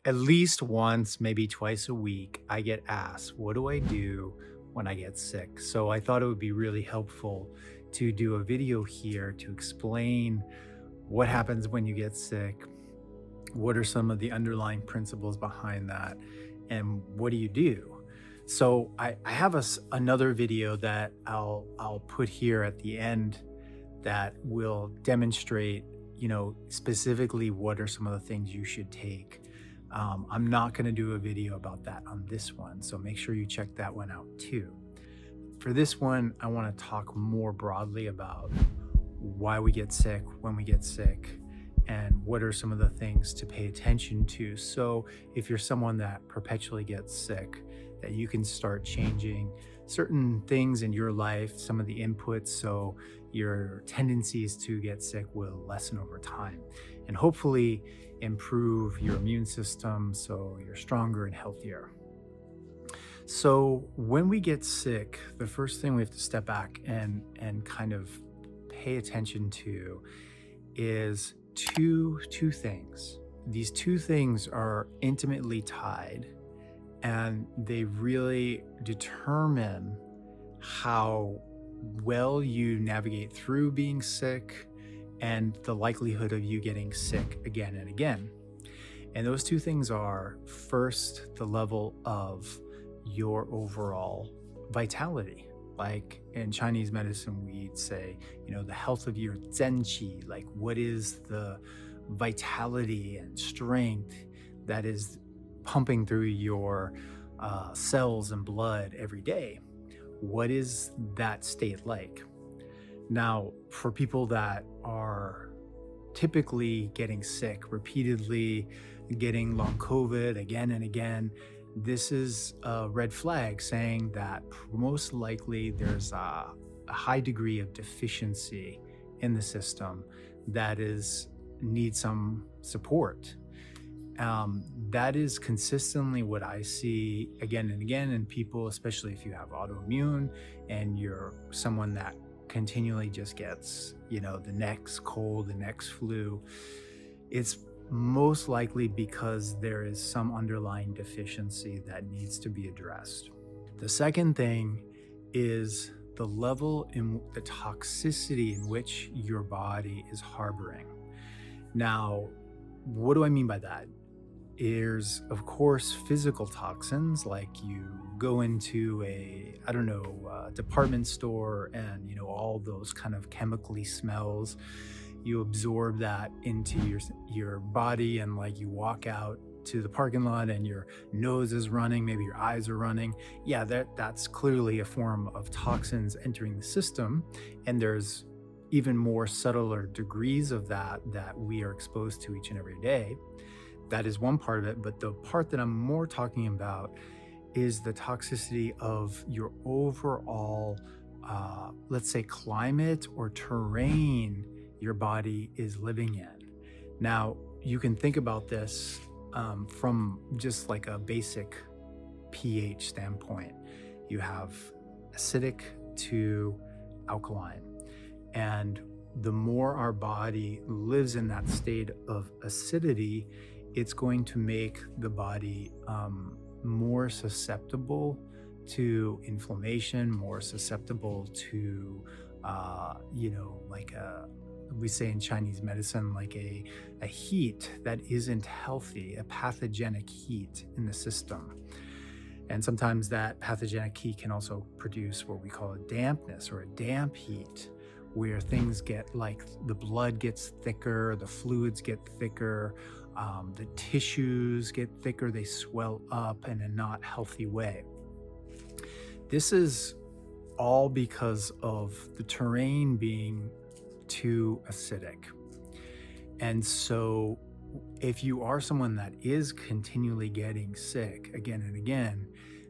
at least once, maybe twice a week, I get asked, what do I do when I get sick? So I thought it would be really helpful to do a video here to explain what happens when you get sick, what are some of the underlying principles behind that, and what do you do? So I have another video that I'll put here at the end that will demonstrate, specifically what are some of the things you should take. I'm not going to do a video about that on this one, so make sure you check that one out too. For this one, I want to talk more broadly about why we get sick, when we get sick, and what are some of the things to pay attention to. So if you're someone that perpetually gets sick, that you can start changing certain things in your life, some of the inputs, so your tendencies to get sick will lessen over time and hopefully improve your immune system so you're stronger and healthier. So when we get sick, the first thing we have to step back and kind of pay attention to is two things. These two things are intimately tied, and they really determine how well you navigate through being sick and the likelihood of you getting sick again and again. And those two things are, first, the level of your overall vitality. Like in Chinese medicine, we'd say, the health of your zhenqi, like what is the vitality and strength that is pumping through your cells and blood every day. What is that state like? Now, for people that are typically getting sick repeatedly, getting long COVID again and again, this is a red flag saying that most likely there's a high degree of deficiency in the system that needs some support. That is consistently what I see again and again in people, especially if you have autoimmune and you're someone that continually just gets, the next cold, the next flu. It's most likely because there is some underlying deficiency that needs to be addressed. The second thing is the level in the toxicity in which your body is harboring. Now, what do I mean by that? There's, of course, physical toxins, like you go into a department store and, all those kind of chemically smells, you absorb that into your body, and like you walk out to the parking lot and your nose is running, maybe your eyes are running. Yeah, that's clearly a form of toxins entering the system. And there's even more subtler degrees of that we are exposed to each and every day. That is one part of it, but the part that I'm more talking about is the toxicity of your overall, let's say, climate or terrain your body is living in. Now, you can think about this from just like a basic pH standpoint. You have acidic to alkaline, and the more our body lives in that state of acidity, it's going to make the body more susceptible to inflammation, more susceptible to, we say in Chinese medicine, like a heat that isn't healthy, a pathogenic heat in the system. And sometimes that pathogenic heat can also produce what we call a dampness or a damp heat, where things get like the blood gets thicker, the fluids get thicker, the tissues get thicker, they swell up in a not healthy way. This is all because of the terrain being too acidic. And so if you are someone that is continually getting sick again and again,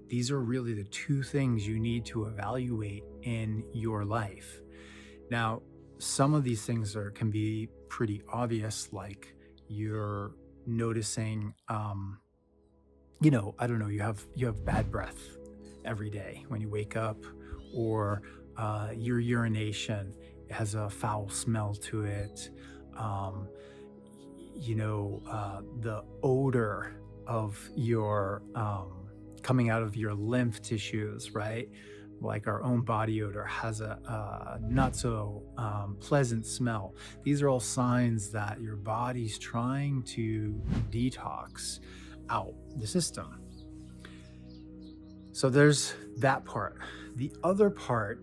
these are really the two things you need to evaluate in your life. Now, some of these things can be pretty obvious, like you're noticing, you have bad breath every day when you wake up, or your urination has a foul smell to it. The odor of your coming out of your lymph tissues, right? Like our own body odor has a not so pleasant smell. These are all signs that your body's trying to detox out the system. So there's that part. The other part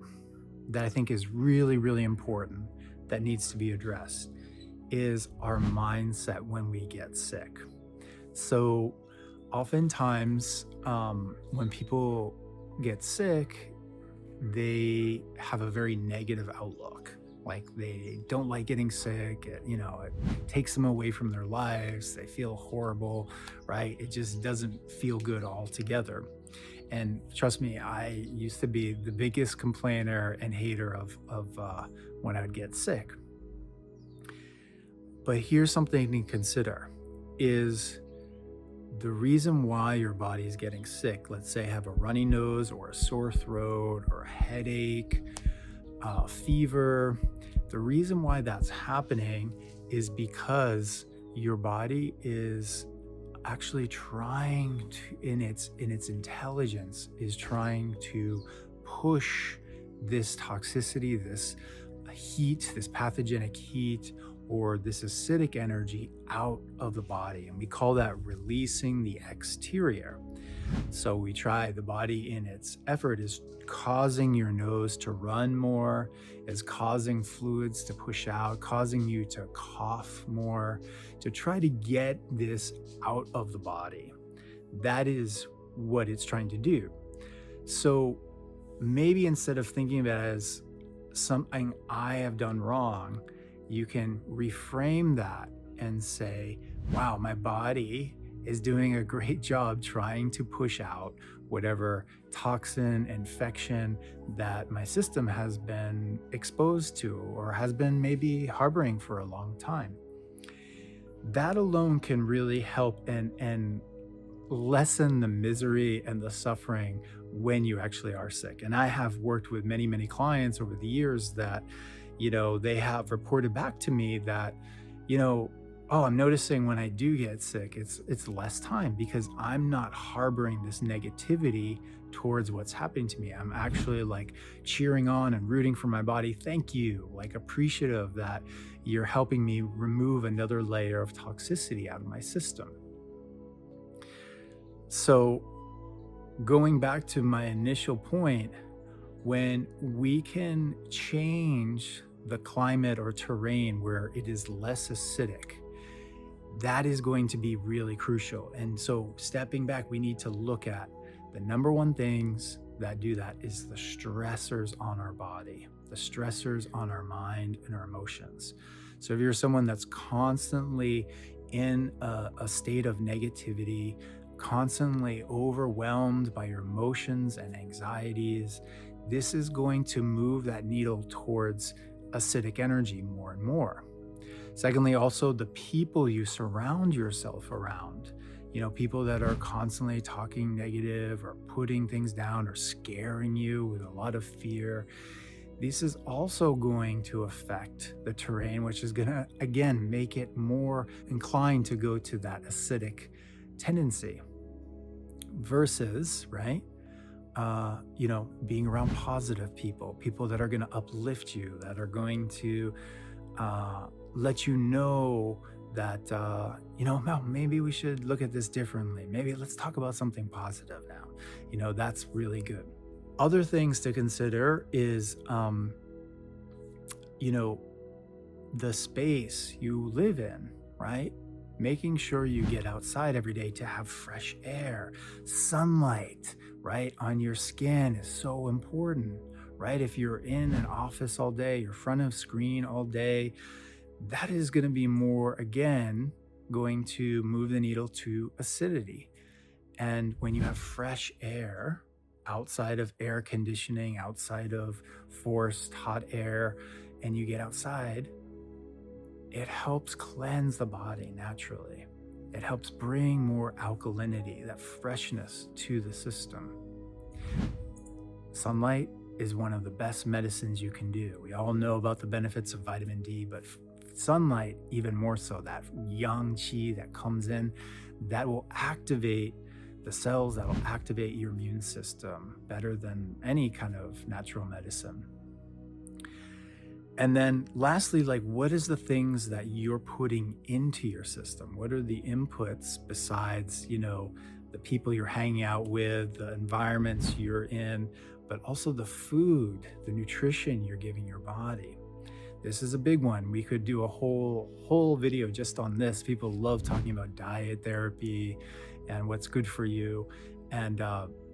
that I think is really, really important that needs to be addressed is our mindset when we get sick. So oftentimes, when people get sick, they have a very negative outlook. Like they don't like getting sick. It takes them away from their lives. They feel horrible, right? It just doesn't feel good altogether. And trust me, I used to be the biggest complainer and hater of when I would get sick. But here's something to consider is the reason why your body is getting sick. Let's say have a runny nose or a sore throat or a headache, fever. The reason why that's happening is because your body is actually trying to, in its intelligence, is trying to push this toxicity, this heat, this pathogenic heat, or this acidic energy out of the body. And we call that releasing the exterior. So the body in its effort is causing your nose to run more, is causing fluids to push out, causing you to cough more, to try to get this out of the body. That is what it's trying to do. So maybe instead of thinking of it as something I have done wrong, you can reframe that and say, wow, my body is doing a great job trying to push out whatever toxin, infection that my system has been exposed to or has been maybe harboring for a long time. That alone can really help and lessen the misery and the suffering when you actually are sick. And I have worked with many, many clients over the years that, they have reported back to me that, oh, I'm noticing when I do get sick, it's less time because I'm not harboring this negativity towards what's happening to me. I'm actually like cheering on and rooting for my body. Thank you, like appreciative that you're helping me remove another layer of toxicity out of my system. So going back to my initial point, when we can change the climate or terrain where it is less acidic, that is going to be really crucial. And so stepping back, we need to look at the number one things that do that is the stressors on our body, the stressors on our mind and our emotions. So if you're someone that's constantly in a state of negativity, constantly overwhelmed by your emotions and anxieties, this is going to move that needle towards acidic energy more and more. Secondly, also the people you surround yourself around, people that are constantly talking negative or putting things down or scaring you with a lot of fear. This is also going to affect the terrain, which is going to, again, make it more inclined to go to that acidic tendency versus, right? Being around positive people that are going to uplift you, that are going to let you know that, maybe we should look at this differently. Maybe let's talk about something positive now. That's really good. Other things to consider is, the space you live in, right? Making sure you get outside every day to have fresh air, sunlight, right, on your skin is so important, right? If you're in an office all day, you're in front of screen all day, that is going to be more, again, going to move the needle to acidity. And when you have fresh air outside of air conditioning, outside of forced hot air, and you get outside, it helps cleanse the body naturally. It helps bring more alkalinity, that freshness to the system. Sunlight is one of the best medicines you can do. We all know about the benefits of vitamin D, but sunlight, even more so, that yang qi that comes in, that will activate the cells, that will activate your immune system better than any kind of natural medicine. And then lastly, like, what is the things that you're putting into your system? What are the inputs besides, the people you're hanging out with, the environments you're in, but also the food, the nutrition you're giving your body? This is a big one. We could do a whole video just on this. People love talking about diet therapy and what's good for you. And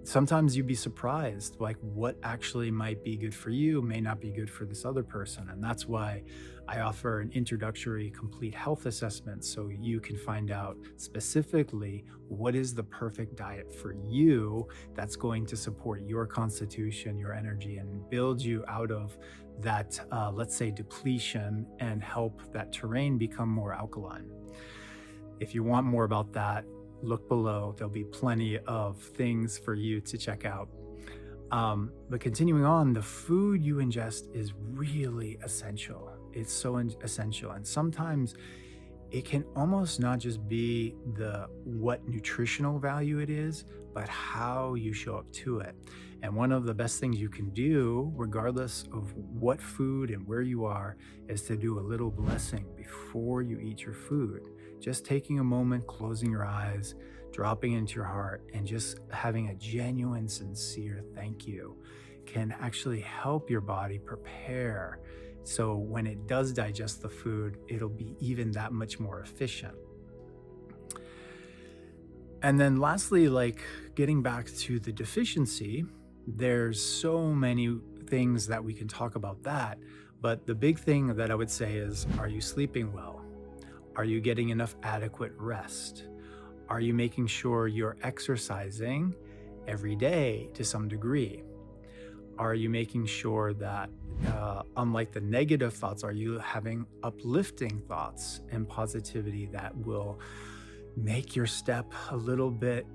sometimes you'd be surprised, like what actually might be good for you may not be good for this other person. And that's why I offer an introductory complete health assessment, so you can find out specifically what is the perfect diet for you that's going to support your constitution, your energy, and build you out of that, let's say, depletion, and help that terrain become more alkaline. If you want more about that, look below. There'll be plenty of things for you to check out. But continuing on, the food you ingest is really essential. It's so essential. And sometimes it can almost not just be what nutritional value it is, but how you show up to it. And one of the best things you can do, regardless of what food and where you are, is to do a little blessing before you eat your food. Just taking a moment, closing your eyes, dropping into your heart, and just having a genuine, sincere thank you can actually help your body prepare. So when it does digest the food, it'll be even that much more efficient. And then lastly, like, getting back to the deficiency, there's so many things that we can talk about that. But the big thing that I would say is, are you sleeping well? Are you getting enough adequate rest? Are you making sure you're exercising every day to some degree? Are you making sure that, unlike the negative thoughts, are you having uplifting thoughts and positivity that will make your step a little bit,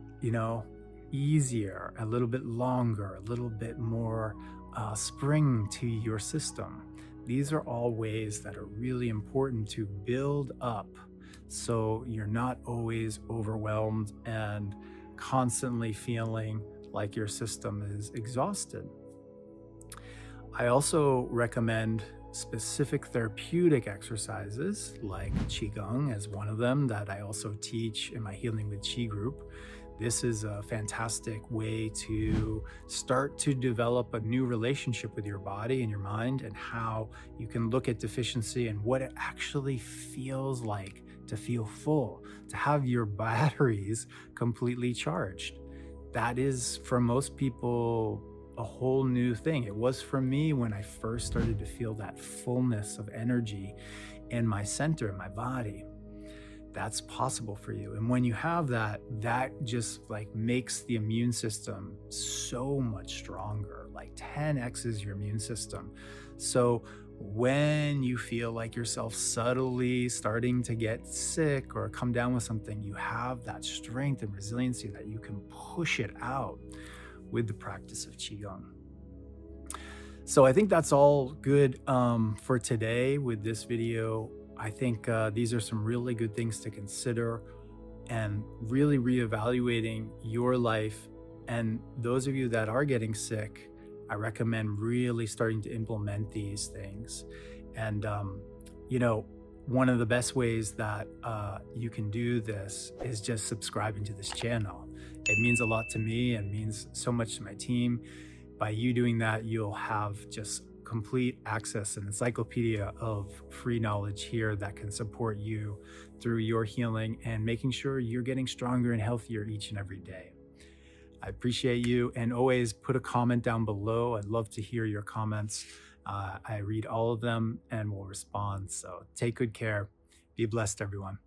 easier, a little bit longer, a little bit more spring to your system? These are all ways that are really important to build up, so you're not always overwhelmed and constantly feeling like your system is exhausted. I also recommend specific therapeutic exercises, like Qigong as one of them, that I also teach in my Healing with Qi group. This is a fantastic way to start to develop a new relationship with your body and your mind, and how you can look at deficiency and what it actually feels like to feel full, to have your batteries completely charged. That is, for most people, a whole new thing. It was for me when I first started to feel that fullness of energy in my center, in my body. That's possible for you. And when you have that, that just like makes the immune system so much stronger, like 10x's your immune system. So when you feel like yourself subtly starting to get sick or come down with something, you have that strength and resiliency that you can push it out with the practice of Qigong. So I think that's all good for today with this video. I think these are some really good things to consider, and really reevaluating your life. And those of you that are getting sick, I recommend really starting to implement these things. And, one of the best ways that you can do this is just subscribing to this channel. It means a lot to me and means so much to my team. By you doing that, you'll have just complete access, an encyclopedia of free knowledge here that can support you through your healing and making sure you're getting stronger and healthier each and every day. I appreciate you, and always put a comment down below. I'd love to hear your comments. I read all of them and will respond. So take good care. Be blessed, everyone.